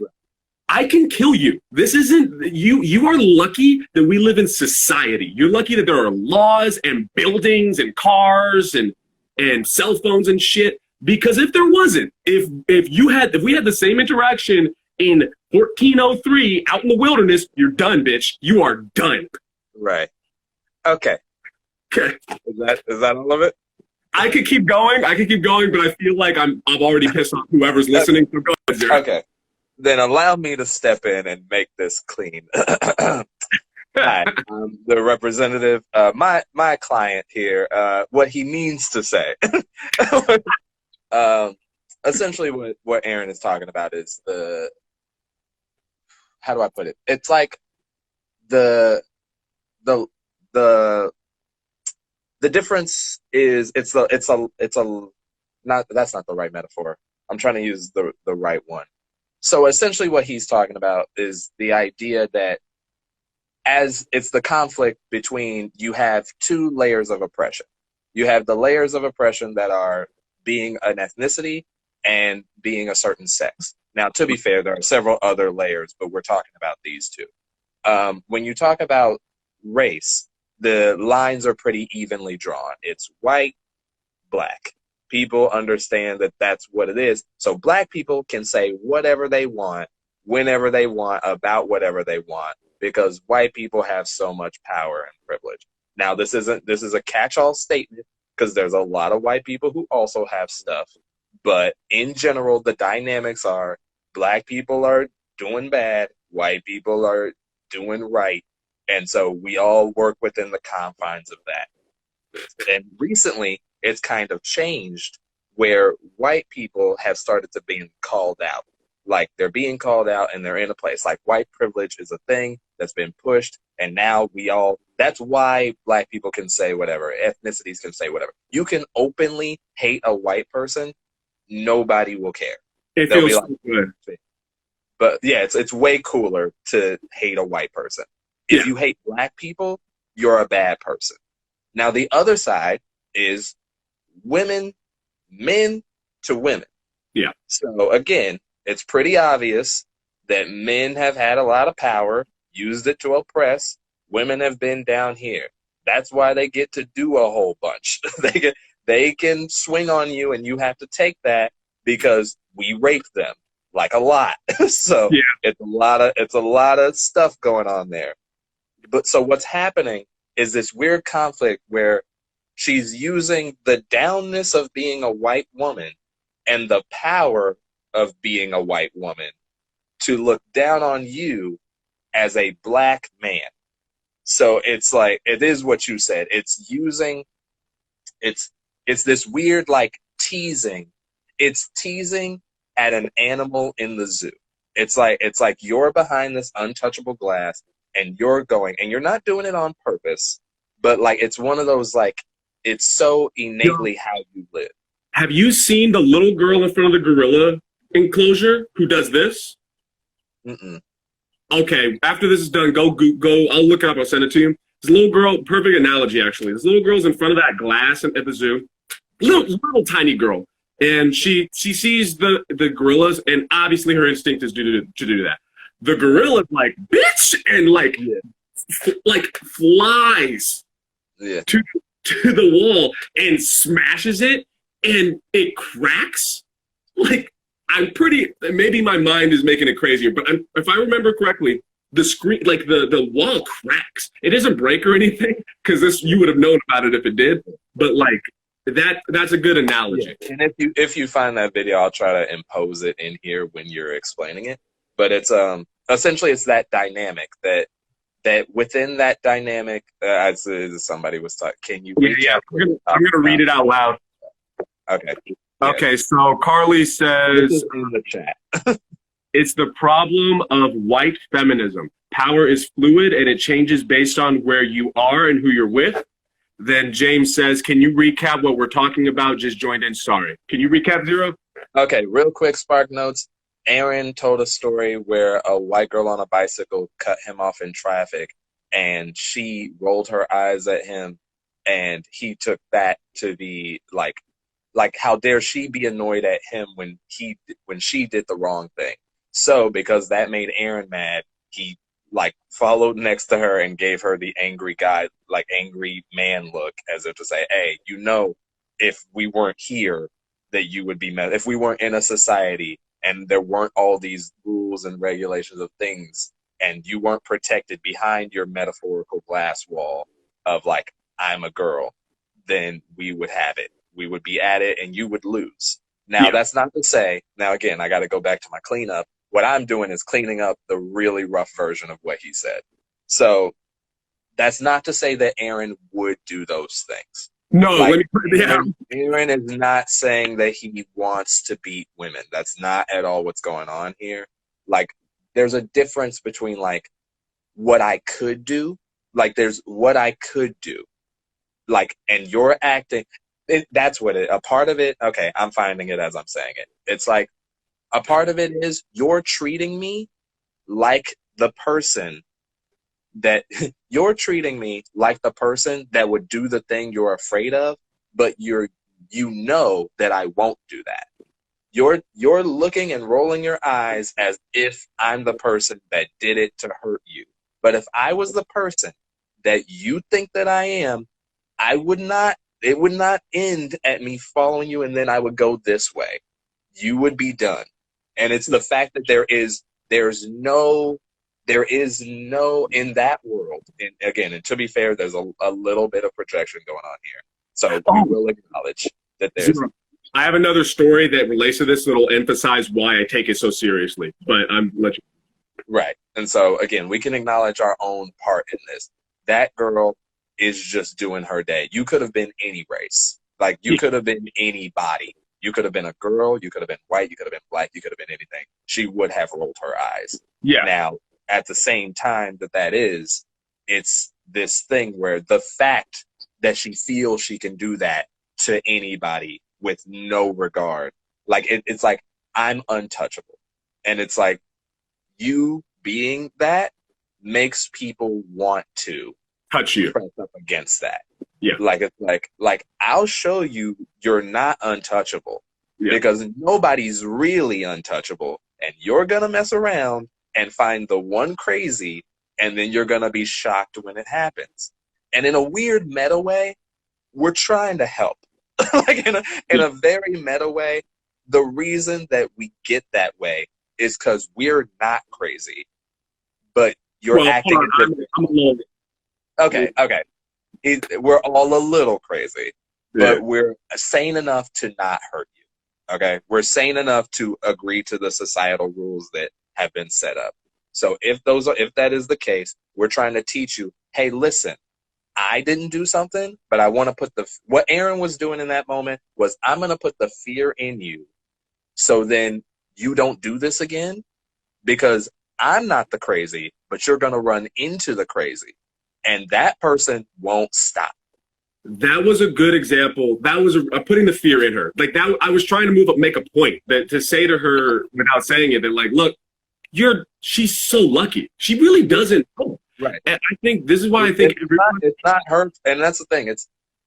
I can kill you. This isn't you are lucky that we live in society. You're lucky that there are laws and buildings and cars and cell phones and shit. Because if there wasn't, if we had the same interaction in 1403 out in the wilderness, you're done, bitch. You are done. Right. Okay. Okay. Is that all of it? I could keep going, but I feel like I'm already pissed off whoever's listening. So go ahead, Zero. Okay. Then allow me to step in and make this clean. Hi, I'm the representative. My client here. What he means to say. Essentially, what Aaron is talking about is how do I put it? It's like the difference is it's a not that's not the right metaphor. I'm trying to use the right one. So essentially what he's talking about is the idea that as it's the conflict between you have two layers of oppression. You have the layers of oppression that are being an ethnicity and being a certain sex. Now, to be fair, there are several other layers, but we're talking about these two. When you talk about race, the lines are pretty evenly drawn. It's white, black. People understand that that's what it is. So black people can say whatever they want, whenever they want, about whatever they want, because white people have so much power and privilege. Now, this is a catch-all statement because there's a lot of white people who also have stuff. But in general, the dynamics are black people are doing bad, white people are doing right. And so we all work within the confines of that. And recently, it's kind of changed where white people have started to being called out. Like they're being called out and they're in a place. Like white privilege is a thing that's been pushed, and now that's why black people can say whatever, ethnicities can say whatever. You can openly hate a white person, nobody will care. It They'll be feels like, so good. but yeah, it's way cooler to hate a white person. Yeah. If you hate black people, you're a bad person. Now the other side is women, men to women. Yeah. So again, it's pretty obvious that men have had a lot of power, used it to oppress. Women have been down here. That's why they get to do a whole bunch. They can swing on you, and you have to take that because we rape them like a lot. So Yeah. it's a lot of stuff going on there. But so what's happening is this weird conflict where she's using the downness of being a white woman and the power of being a white woman to look down on you as a black man. So it's like, it is what you said. It's it's this weird like teasing. It's teasing at an animal in the zoo. It's like you're behind this untouchable glass and you're going and you're not doing it on purpose, but like it's one of those like it's so innately how you live. Have you seen the little girl in front of the gorilla enclosure who does this? Mm-mm. Okay, after this is done, go. I'll look it up. I'll send it to you. This little girl, perfect analogy actually. This little girl's in front of that glass at the zoo. Little tiny girl, and she sees the gorillas, and obviously her instinct is to do that. The gorilla's like bitch, and like flies Yeah. to the wall and smashes it, and it cracks. Like maybe my mind is making it crazier, but if I remember correctly, the screen, like the wall cracks. It doesn't break or anything because you would have known about it if it did. But like that's a good analogy. Yeah. And if you find that video, I'll try to impose it in here when you're explaining it. But it's essentially it's that dynamic that within that dynamic, as somebody was talking. Can you? Yeah. I'm gonna read it out loud. Okay. Okay, so Carly says in the chat. it's the problem of white feminism. Power is fluid and it changes based on where you are and who you're with. Then James says, can you recap what we're talking about? Just joined in, sorry. Can you recap, Zero? Okay, real quick, Spark Notes. Aaron told a story where a white girl on a bicycle cut him off in traffic, and she rolled her eyes at him, and he took that to be like how dare she be annoyed at him when she did the wrong thing. So because that made Aaron mad, he like followed next to her and gave her the angry guy, like angry man look, as if to say, hey, if we weren't here, that you would be mad. If we weren't in a society and there weren't all these rules and regulations of things, and you weren't protected behind your metaphorical glass wall of like, I'm a girl, then we would have it. We would be at it and you would lose. Now, That's not to say, now again, I got to go back to my cleanup. What I'm doing is cleaning up the really rough version of what he said. So that's not to say that Aaron would do those things. No, like, Aaron is not saying that he wants to beat women. That's not at all what's going on here. Like, there's a difference between like what I could do. Like, there's what I could do. Like, and you're acting. That's what a part of it. Okay, I'm finding it as I'm saying it. It's like a part of it is you're treating me like the person that would do the thing you're afraid of, but you know that I won't do that. You're looking and rolling your eyes as if I'm the person that did it to hurt you. But if I was the person that you think that I am, it would not end at me following you and then I would go this way. You would be done. And it's the fact that there is no in that world. And again, and to be fair, there's a little bit of projection going on here. So we will acknowledge that there's. I have another story that relates to this that'll emphasize why I take it so seriously. But I'm let you. Right. And so again, we can acknowledge our own part in this. That girl is just doing her day. You could have been any race. Like you could have been anybody. You could have been a girl, you could have been white, you could have been black, you could have been anything. She would have rolled her eyes. Yeah. Now, at the same time that is, it's this thing where the fact that she feels she can do that to anybody with no regard, like it's like I'm untouchable, and it's like you being that makes people want to Touch you. press up against that. Yeah. Like it's like I'll show you you're not untouchable Yeah. because nobody's really untouchable, and you're gonna mess around and find the one crazy, and then you're gonna be shocked when it happens. And in a weird meta way, we're trying to help. Like in a very meta way, the reason that we get that way is because we're not crazy, but you're Well, acting hold on, as if I'm alone. okay. We're all a little crazy, Yeah. but we're sane enough to not hurt you. Okay, we're sane enough to agree to the societal rules that have been set up. So if that is the case, we're trying to teach you, hey, listen, I didn't do something, but I want to put what Aaron was doing in that moment was I'm going to put the fear in you, so then you don't do this again, because I'm not the crazy, but you're going to run into the crazy, and that person won't stop. That was a good example. That was putting the fear in her. Like that, I was trying to make a point that to say to her without saying it that like, look, she's so lucky. She really doesn't know. Right. And I think this is why I think it's not her, and that's the thing.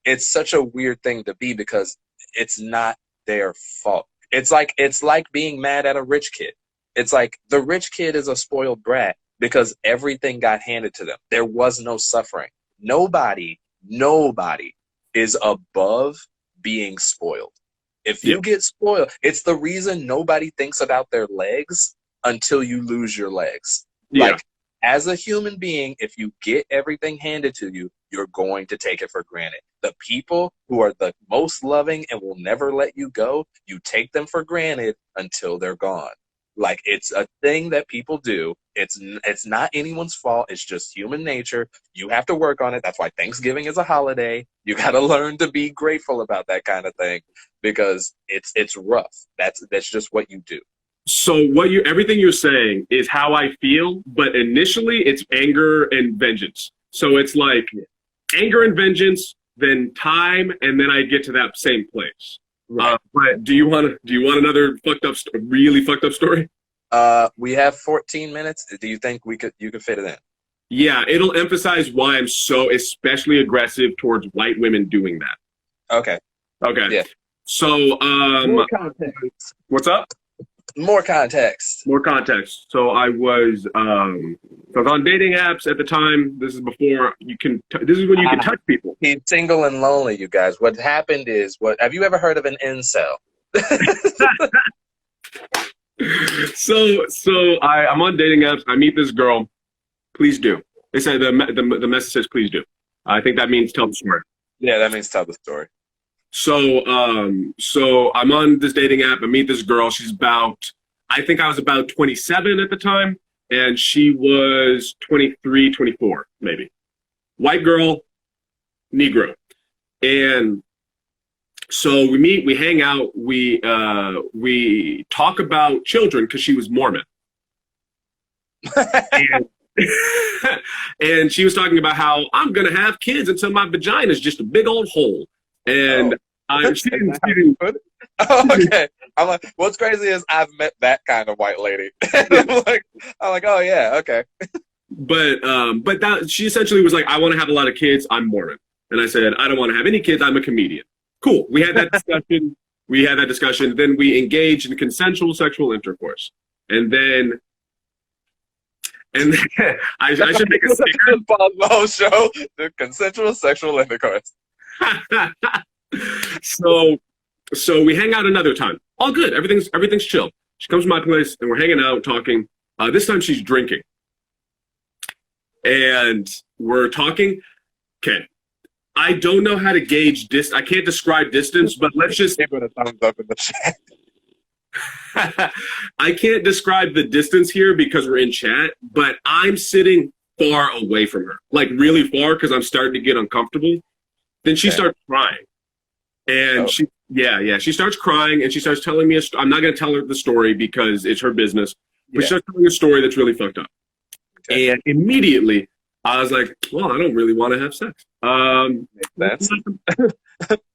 It's such a weird thing to be because it's not their fault. It's like being mad at a rich kid. It's like the rich kid is a spoiled brat because everything got handed to them. There was no suffering. Nobody is above being spoiled. If you get spoiled, it's the reason nobody thinks about their legs until you lose your legs. Yeah. Like, as a human being, if you get everything handed to you, you're going to take it for granted. The people who are the most loving and will never let you go, you take them for granted until they're gone. Like, it's a thing that people do. It's not anyone's fault. It's just human nature. You have to work on it. That's why Thanksgiving is a holiday. You got to learn to be grateful about that kind of thing because it's rough. That's just what you do. So everything you're saying is how I feel, but initially it's anger and vengeance. So it's like anger and vengeance, then time, and then I get to that same place. Right. But do you want another really fucked up story? We have 14 minutes. Do you think you could fit it in? Yeah, it'll emphasize why I'm so especially aggressive towards white women doing that. Okay. Yeah. So more context. What's up? More context. So I was on dating apps at the time. This is before this is when you can touch people. He's single and lonely, you guys. What happened is, have you ever heard of an incel? So I'm on dating apps. I meet this girl. Please do. They say the message says please do. I think that means tell the story. Yeah, that means tell the story. So I'm on this dating app. I meet this girl. I think I was about 27 at the time, and she was 23, 24, maybe. White girl, Negro. And so we meet, we hang out, we talk about children because she was Mormon. And she was talking about how I'm going to have kids until my vagina is just a big old hole. And she didn't. Oh, okay. I'm like, what's crazy is I've met that kind of white lady. I'm like, oh yeah, okay. But that she essentially was like, I want to have a lot of kids. I'm Mormon, and I said I don't want to have any kids. I'm a comedian. Cool. We had that discussion. Then we engaged in consensual sexual intercourse, and then I should make a sticker. Pause the whole show. The consensual sexual intercourse. So we hang out another time. All good. Everything's chill. She comes to my place and we're hanging out, talking. This time she's drinking. And we're talking. Okay. I don't know how to gauge I can't describe distance, but let's just give it a thumbs up in the chat. I can't describe the distance here because we're in chat, but I'm sitting far away from her. Like really far because I'm starting to get uncomfortable. Then she starts crying. And Yeah. She starts crying and she starts telling me, I'm not going to tell her the story because it's her business, but she Yeah. starts telling a story that's really fucked up. Okay. And immediately I was like, well, I don't really want to have sex. Makes sense.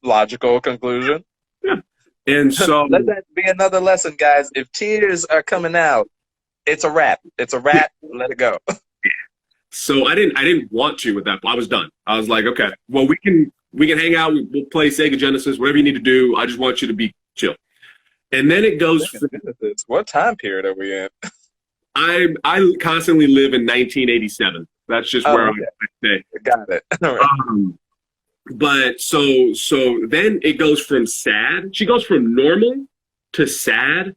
Logical conclusion. Yeah. And so, Let that be another lesson, guys. If tears are coming out, it's a wrap. It's a wrap. Let it go. so I didn't want to with that. I was done. I was like, okay, well, we can hang out. We'll play Sega Genesis, whatever you need to do. I just want you to be chill. And then it goes. What time period are we in? I constantly live in 1987. That's just where okay. I stay. Got it. All right. But so then it goes from sad. She goes from normal to sad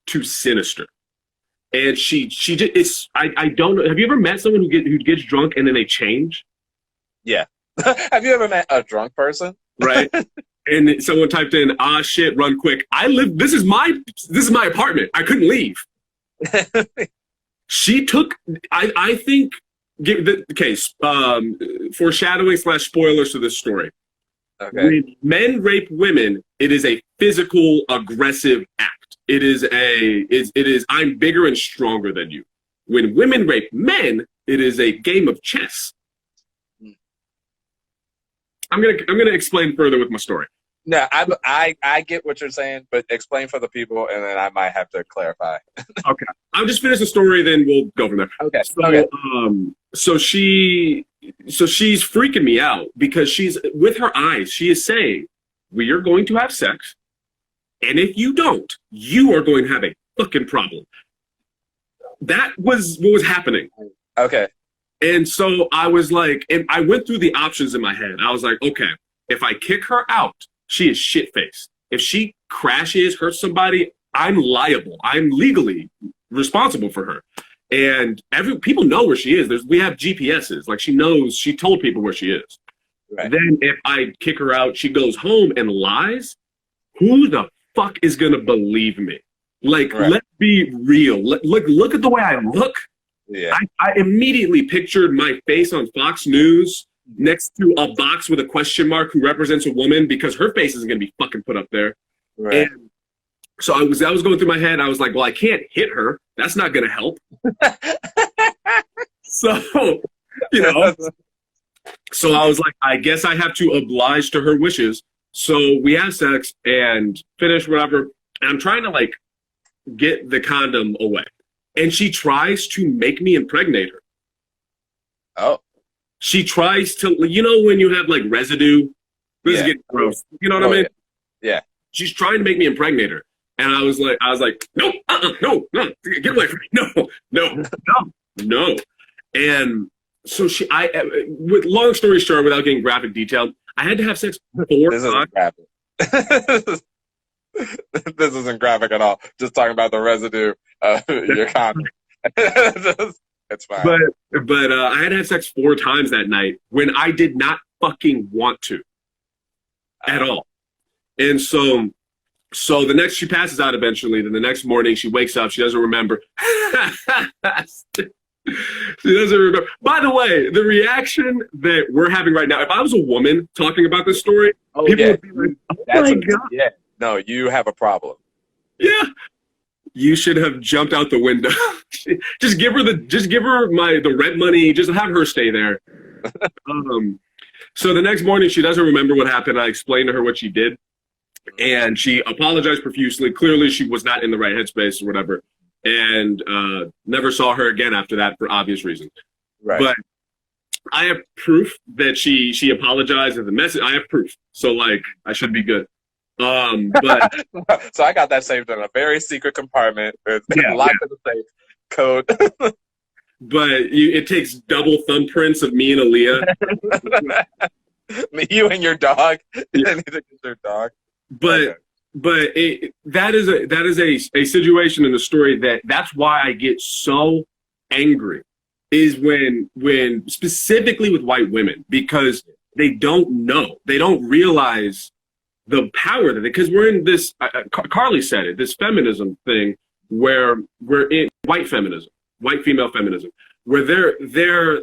to sinister. And she just it's I don't know. Have you ever met someone who gets drunk and then they change? Yeah. Have you ever met a drunk person? Right. And someone typed in, "Ah, shit, run quick." This is my apartment. I couldn't leave. She took. I think. Give the case. Foreshadowing / spoilers to this story. Okay. When men rape women, it is a physical, aggressive act. It is. I'm bigger and stronger than you. When women rape men, it is a game of chess. I'm gonna explain further with my story. No, I get what you're saying, but explain for the people, and then I might have to clarify. Okay, I'll just finish the story, then we'll go from there. Okay. So, Okay. She's freaking me out because she's with her eyes. She is saying, "We are going to have sex, and if you don't, you are going to have a fucking problem." That was what was happening. Okay. And so I was like, and I went through the options in my head. I was like, okay, if I kick her out, she is shit-faced. If she crashes, hurts somebody, I'm liable. I'm legally responsible for her. And people know where she is. We have GPSs. Like she told people where she is. Right. Then if I kick her out, she goes home and lies. Who the fuck is going to believe me? Like, Right. Let's be real. Look at the way I look. Yeah. I immediately pictured my face on Fox News next to a box with a question mark who represents a woman because her face isn't going to be fucking put up there. Right. And so that was going through my head. I was like, well, I can't hit her. That's not going to help. So, so I was like, I guess I have to oblige to her wishes. So we have sex and finish whatever. And I'm trying to like get the condom away. And she tries to make me impregnate her. Oh. She tries to, when you have like residue, this is getting gross. You know what I mean? Yeah. She's trying to make me impregnate her. And I was like, no, no, get away from me. No. And so with long story short, without getting graphic detail, I had to have sex 4 This times. isn't graphic. This isn't graphic at all. Just talking about the residue of your condom. It's fine. But I had to have sex 4 times that night when I did not fucking want to at all. And so she passes out eventually. Then the next morning she wakes up. She doesn't remember. She doesn't remember. By the way, the reaction that we're having right now, if I was a woman talking about this story, people would be like, oh my God. Yeah. No, you have a problem. Yeah. You should have jumped out the window. Just give her the rent money. Just have her stay there. So the next morning she doesn't remember what happened. I explained to her what she did. And she apologized profusely. Clearly she was not in the right headspace or whatever. And never saw her again after that for obvious reasons. Right. But I have proof that she apologized in the message. I have proof. So like I should be good. But so I got that saved in a very secret compartment. It's locked in the safe. Code. But it takes double thumbprints of me and Aaliyah. You and your dog. Yeah. You need to get your dog. But that is a situation in the story that's why I get so angry is when specifically with white women, because they don't know, they don't realize the power that because we're in this Carly said it, this feminism thing where we're in white female feminism, where they're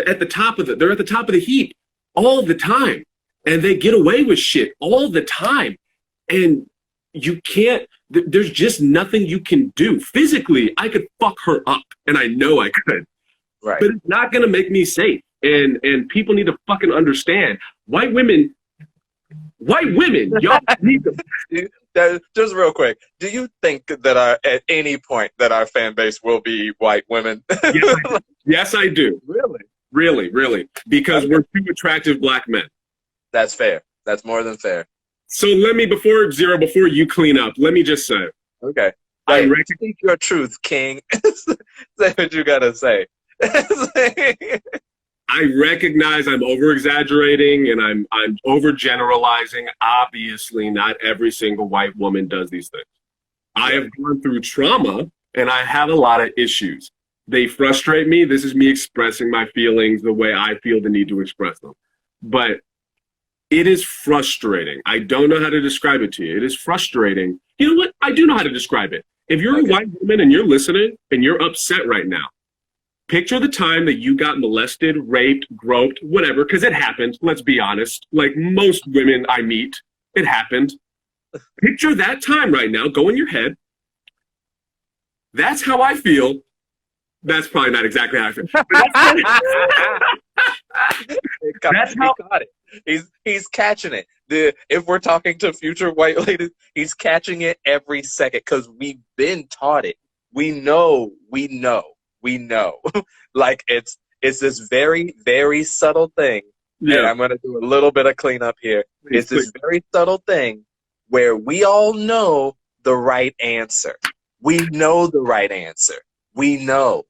at the top of the heap all the time, and they get away with shit all the time. And you can't, there's just nothing you can do. Physically, I could fuck her up, and I know I could. Right. But it's not going to make me safe. And people need to fucking understand. White women, y'all need to. Just real quick, do you think that at any point that our fan base will be white women? Yes, I do. Really? Really, really. Because we're two attractive black men. That's fair. That's more than fair. So let me, before you clean up, let me just say. Okay. Hey, speak your truth, King. Say what you gotta say. I recognize I'm over-exaggerating and I'm over-generalizing. Obviously, not every single white woman does these things. I have gone through trauma, and I have a lot of issues. They frustrate me. This is me expressing my feelings the way I feel the need to express them. But it is frustrating. I don't know how to describe it to you. It is frustrating. You know what? I do know how to describe it. If you're a white woman and you're listening and you're upset right now, picture the time that you got molested, raped, groped, whatever, because it happened. Let's be honest. Like most women I meet, it happened. Picture that time right now. Go in your head. That's how I feel. That's probably not exactly how I feel. That's how he caught it. He's catching it. If we're talking to future white ladies, he's catching it every second because we've been taught it. We know. Like it's this very, very subtle thing. Yeah. And I'm gonna do a little bit of cleanup here. It's this very subtle thing where we all know the right answer. We know the right answer. We know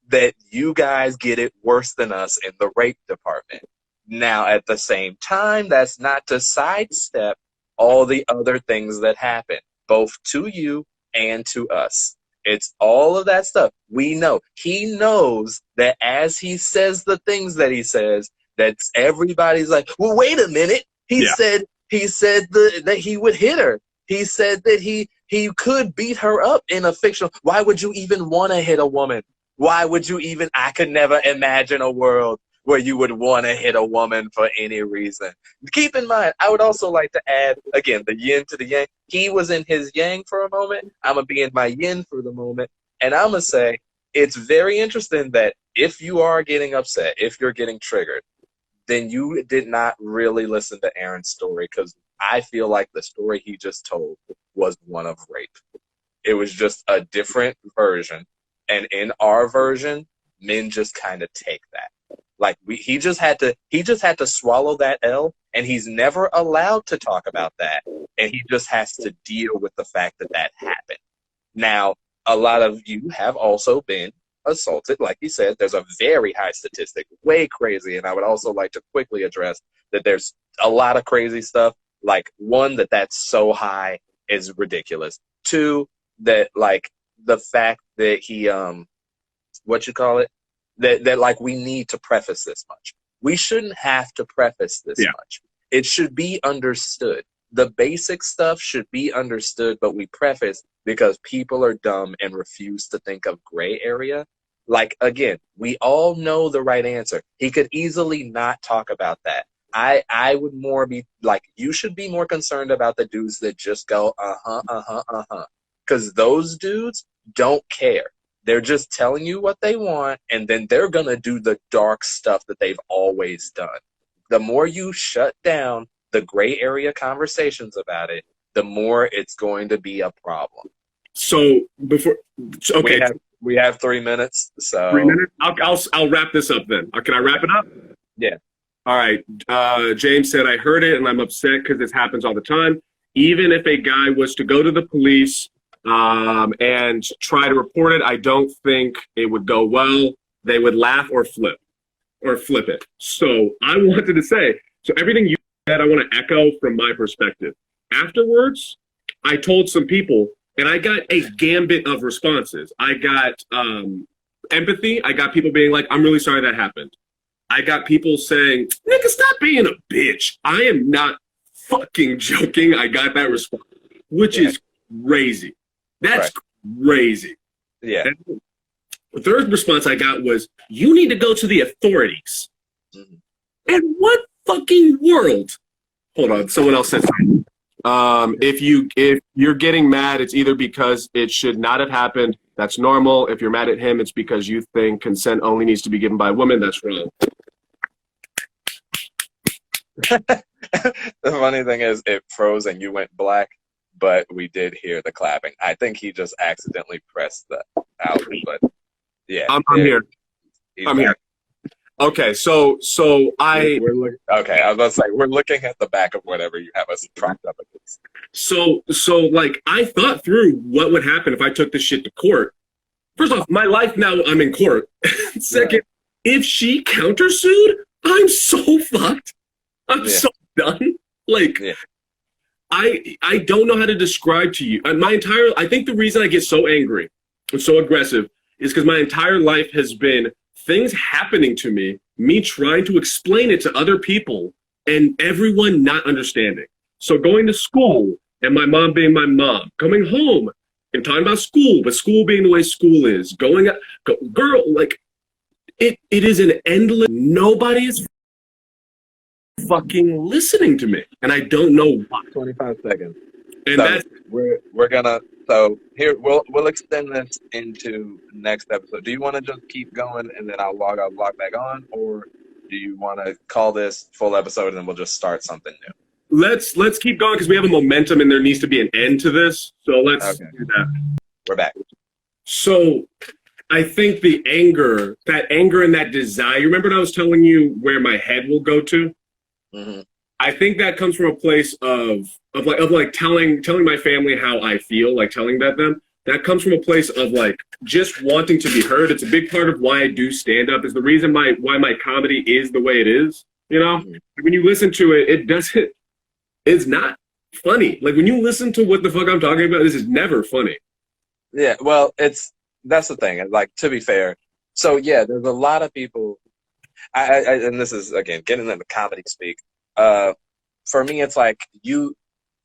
that you guys get it worse than us in the rape department. Now, at the same time, that's not to sidestep all the other things that happen, both to you and to us. It's all of that stuff. We know. He knows that as he says the things that he says, that everybody's like, well, wait a minute. He said that he would hit her. He said that he could beat her up in a fictional. Why would you even want to hit a woman? Why would you even? I could never imagine a world where you would want to hit a woman for any reason. Keep in mind, I would also like to add, again, the yin to the yang. He was in his yang for a moment. I'm going to be in my yin for the moment. And I'm going to say it's very interesting that if you are getting upset, if you're getting triggered, then you did not really listen to Aaron's story, because I feel like the story he just told was one of rape. It was just a different version. And in our version, men just kind of take that. Like he just had to swallow that L, and he's never allowed to talk about that. And he just has to deal with the fact that that happened. Now, a lot of you have also been assaulted. Like you said, there's a very high statistic, way crazy. And I would also like to quickly address that there's a lot of crazy stuff. Like, one, that's so high is ridiculous. Two, that like the fact that he that like we need to preface this much. We shouldn't have to preface this much. It should be understood. The basic stuff should be understood, but we preface because people are dumb and refuse to think of gray area. Like, again, we all know the right answer. He could easily not talk about that. I would more be like, you should be more concerned about the dudes that just go, because those dudes don't care. They're just telling you what they want, and then they're going to do the dark stuff that they've always done. The more you shut down the gray area conversations about it, the more it's going to be a problem. So okay, we have 3 minutes. So 3 minutes. I'll wrap this up then. Can I wrap it up? Yeah. All right. James said, I heard it and I'm upset because this happens all the time. Even if a guy was to go to the police and try to report it, I don't think it would go well. They would laugh or flip it. So I wanted to say, so everything you said, I want to echo from my perspective. Afterwards, I told some people, and I got a gambit of responses. I got empathy. I got people being like, I'm really sorry that happened. I got people saying, nigga, stop being a bitch. I am not fucking joking. I got that response, which is crazy. That's crazy. Yeah. And the third response I got was, you need to go to the authorities. Mm-hmm. In what fucking world? Hold on. Someone else said something. If you're getting mad, it's either because it should not have happened. That's normal. If you're mad at him, it's because you think consent only needs to be given by a woman. That's wrong. The funny thing is, it froze and you went black, but we did hear the clapping. I think he just accidentally pressed the out, but yeah, I'm here. I'm here. Okay, so I okay. I was about to say we're looking at the back of whatever you have us propped up against. So like I thought through what would happen if I took this shit to court. First off, my life now I'm in court. Second, if she countersued, I'm so fucked. I'm so done. Like I don't know how to describe to you. I think the reason I get so angry and so aggressive is because my entire life has been things happening to me trying to explain it to other people and everyone not understanding. So going to school and my mom being my mom, coming home and talking about school, but school being the way school is, girl, like it is an endless, nobody is fucking listening to me. And I don't know why. 25 seconds. And so that's we're gonna so here we'll extend this into next episode. Do you want to just keep going and then I'll log back on, or do you want to call this full episode and then we'll just start something new? Let's keep going because we have a momentum and there needs to be an end to this. So let's do that. We're back. So I think that anger and that desire. Remember when I was telling you where my head will go to? Mm-hmm. I think that comes from a place of telling my family how I feel, like telling them. That comes from a place of like just wanting to be heard. It's a big part of why I do stand up. Is the reason why my comedy is the way it is. You know, when you listen to it, it's not funny. Like when you listen to what the fuck I'm talking about, this is never funny. Yeah, well, that's the thing. Like, to be fair, so yeah, there's a lot of people. And this is again getting into comedy speak. For me, it's like you,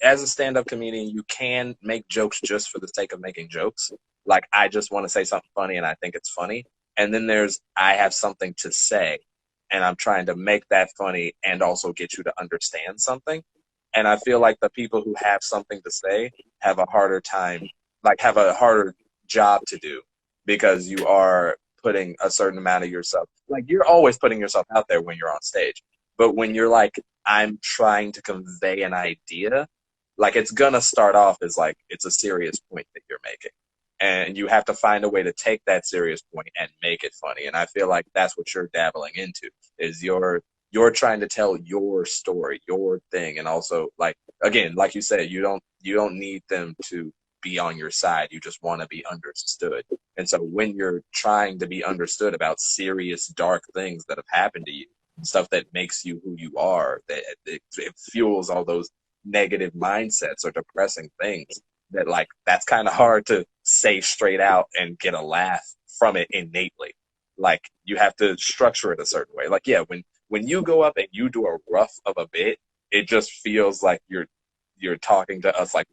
as a stand-up comedian, you can make jokes just for the sake of making jokes. Like, I just want to say something funny and I think it's funny. And then I have something to say and I'm trying to make that funny and also get you to understand something. And I feel like the people who have something to say have a harder time, like have a harder job to do, because you are putting a certain amount of yourself, like you're always putting yourself out there when you're on stage. But when you're like, I'm trying to convey an idea, like it's going to start off as like, it's a serious point that you're making. And you have to find a way to take that serious point and make it funny. And I feel like that's what you're dabbling into, is you're trying to tell your story, your thing. And also, like, again, like you said, you don't need them to be on your side. You just want to be understood. And so when you're trying to be understood about serious, dark things that have happened to you, stuff that makes you who you are, that it fuels all those negative mindsets or depressing things, that like that's kind of hard to say straight out and get a laugh from it innately. Like you have to structure it a certain way. Like, yeah, when you go up and you do a rough of a bit, it just feels like you're talking to us like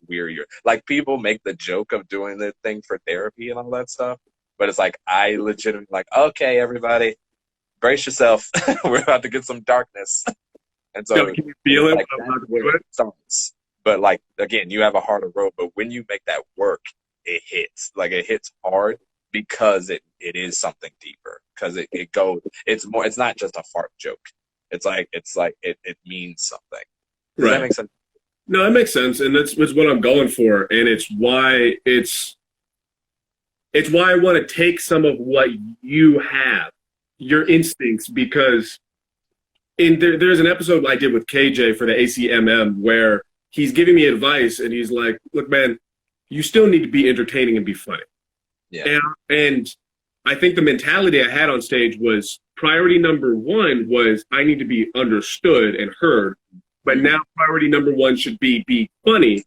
like people make the joke of doing the thing for therapy and all that stuff, but it's like I legitimately like, okay, everybody, brace yourself. We're about to get some darkness. And so can you feel it? Like, that's where it starts. But like again, you have a harder road. But when you make that work, it hits. Like it hits hard because it is something deeper. Because it goes. It's more. It's not just a fart joke. It's like it means something. Does that make sense? No, that makes sense, and that's what I'm going for, and it's why I want to take some of what you have, your instincts, because there's an episode I did with KJ for the ACMM where he's giving me advice, and he's like, "Look, man, you still need to be entertaining and be funny." Yeah. And I think the mentality I had on stage was priority number one was I need to be understood and heard. But now priority number one should be funny,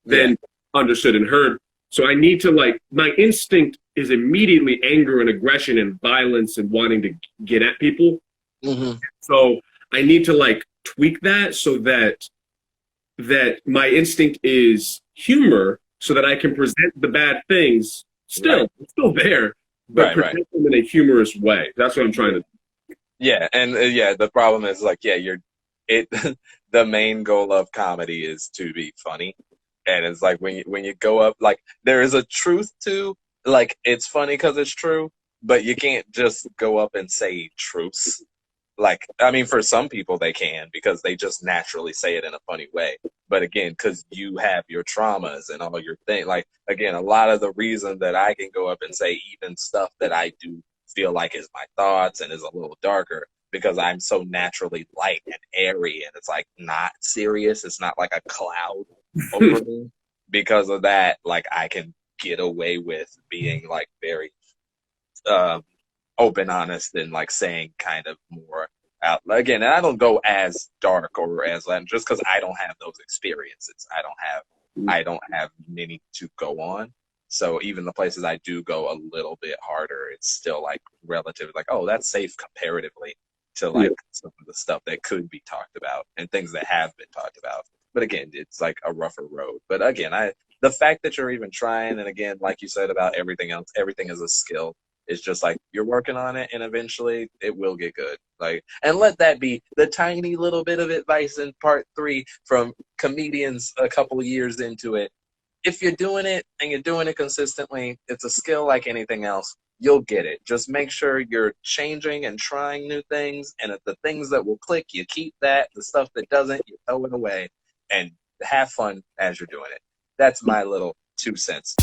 then understood and heard. So I need to my instinct is immediately anger and aggression and violence and wanting to get at people. Mm-hmm. So I need to tweak that so that my instinct is humor so that I can present the bad things still there, but present them in a humorous way. That's what I'm trying to do. Yeah, and the problem is it the main goal of comedy is to be funny. And it's like when you go up, like there is a truth to, like, it's funny because it's true, but you can't just go up and say truths. Like, I mean, for some people they can because they just naturally say it in a funny way. But again, because you have your traumas and all your thing, like, again, a lot of the reason that I can go up and say even stuff that I do feel like is my thoughts and is a little darker because I'm so naturally light and airy and it's like not serious. It's not like a cloud over me. Because of that, like, I can get away with being like very um open, honest, and like saying kind of more out. Again, and I don't go as dark or as Latin just because I don't have those experiences. I don't have many to go on. So even the places I do go a little bit harder, it's still like relatively like, oh, that's safe comparatively to Yeah. like some of the stuff that could be talked about and things that have been talked about. But again, it's like a rougher road. But again, the fact that you're even trying, and again, like you said about everything else, everything is a skill. It's just like you're working on it and eventually it will get good. Like, and let that be the tiny little bit of advice in part 3 from comedians a couple of years into it. If you're doing it and you're doing it consistently, it's a skill like anything else. You'll get it. Just make sure you're changing and trying new things. And if the things that will click, you keep that. The stuff that doesn't, you throw it away and have fun as you're doing it. That's my little 2 cents.